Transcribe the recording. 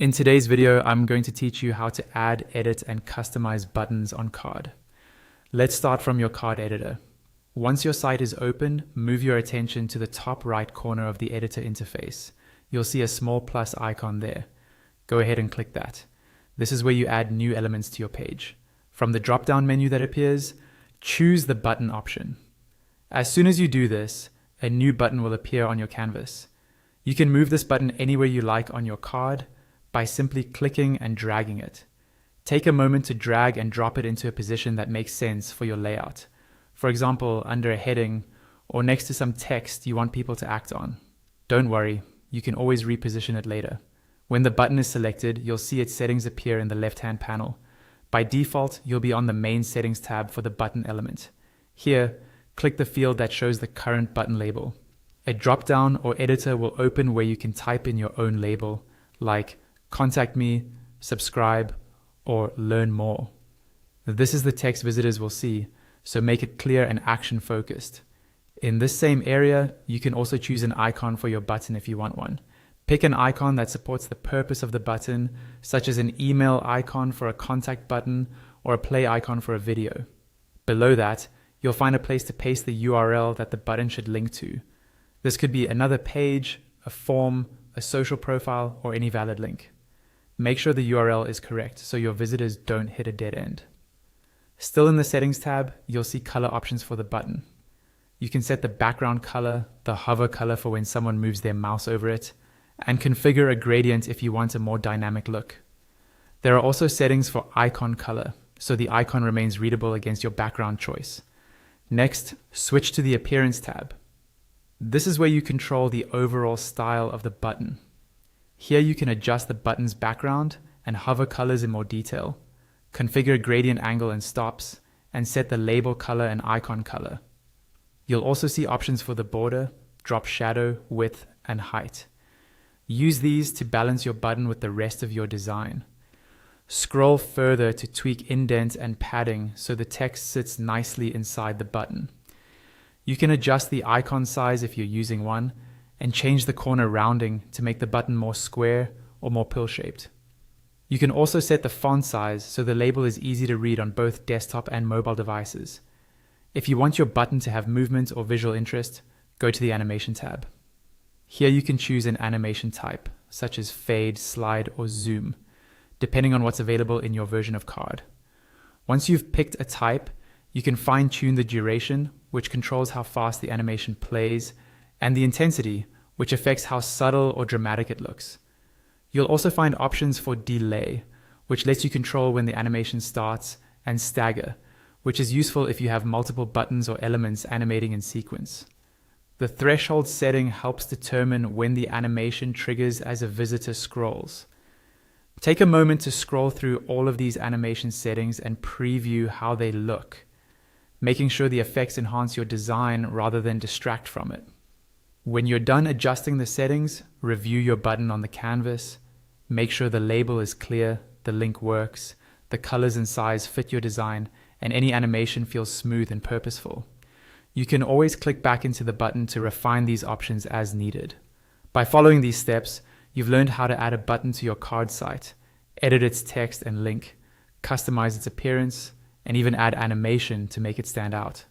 In today's video, I'm going to teach you how to add, edit, and customize buttons on Carrd. Let's start from your Carrd editor. Once your site is open, move your attention to the top right corner of the editor interface. You'll see a small plus icon there. Go ahead and click that. This is where you add new elements to your page. From the drop-down menu that appears, choose the button option. As soon as you do this, a new button will appear on your canvas. You can move this button anywhere you like on your Carrd by simply clicking and dragging it. Take a moment to drag and drop it into a position that makes sense for your layout. For example, under a heading or next to some text you want people to act on. Don't worry, you can always reposition it later. When the button is selected, you'll see its settings appear in the left-hand panel. By default, you'll be on the main settings tab for the button element. Here, click the field that shows the current button label. A drop-down or editor will open where you can type in your own label, like Contact Me, Subscribe, or Learn More. This is the text visitors will see, so make it clear and action-focused. In this same area, you can also choose an icon for your button if you want one. Pick an icon that supports the purpose of the button, such as an email icon for a contact button or a play icon for a video. Below that, you'll find a place to paste the URL that the button should link to. This could be another page, a form, a social profile, or any valid link. Make sure the URL is correct so your visitors don't hit a dead end. Still in the Settings tab, you'll see color options for the button. You can set the background color, the hover color for when someone moves their mouse over it, and configure a gradient if you want a more dynamic look. There are also settings for icon color, so the icon remains readable against your background choice. Next, switch to the Appearance tab. This is where you control the overall style of the button. Here you can adjust the button's background and hover colors in more detail, configure gradient angle and stops, and set the label color and icon color. You'll also see options for the border, drop shadow, width, and height. Use these to balance your button with the rest of your design. Scroll further to tweak indent and padding so the text sits nicely inside the button. You can adjust the icon size if you're using one, and change the corner rounding to make the button more square or more pill-shaped. You can also set the font size so the label is easy to read on both desktop and mobile devices. If you want your button to have movement or visual interest, go to the Animation tab. Here you can choose an animation type, such as fade, slide, or zoom, depending on what's available in your version of Carrd. Once you've picked a type, you can fine-tune the duration, which controls how fast the animation plays, and the intensity, which affects how subtle or dramatic it looks. You'll also find options for delay, which lets you control when the animation starts, and stagger, which is useful if you have multiple buttons or elements animating in sequence. The threshold setting helps determine when the animation triggers as a visitor scrolls. Take a moment to scroll through all of these animation settings and preview how they look, making sure the effects enhance your design rather than distract from it. When you're done adjusting the settings, review your button on the canvas, make sure the label is clear, the link works, the colors and size fit your design, and any animation feels smooth and purposeful. You can always click back into the button to refine these options as needed. By following these steps, you've learned how to add a button to your Carrd site, edit its text and link, customize its appearance, and even add animation to make it stand out.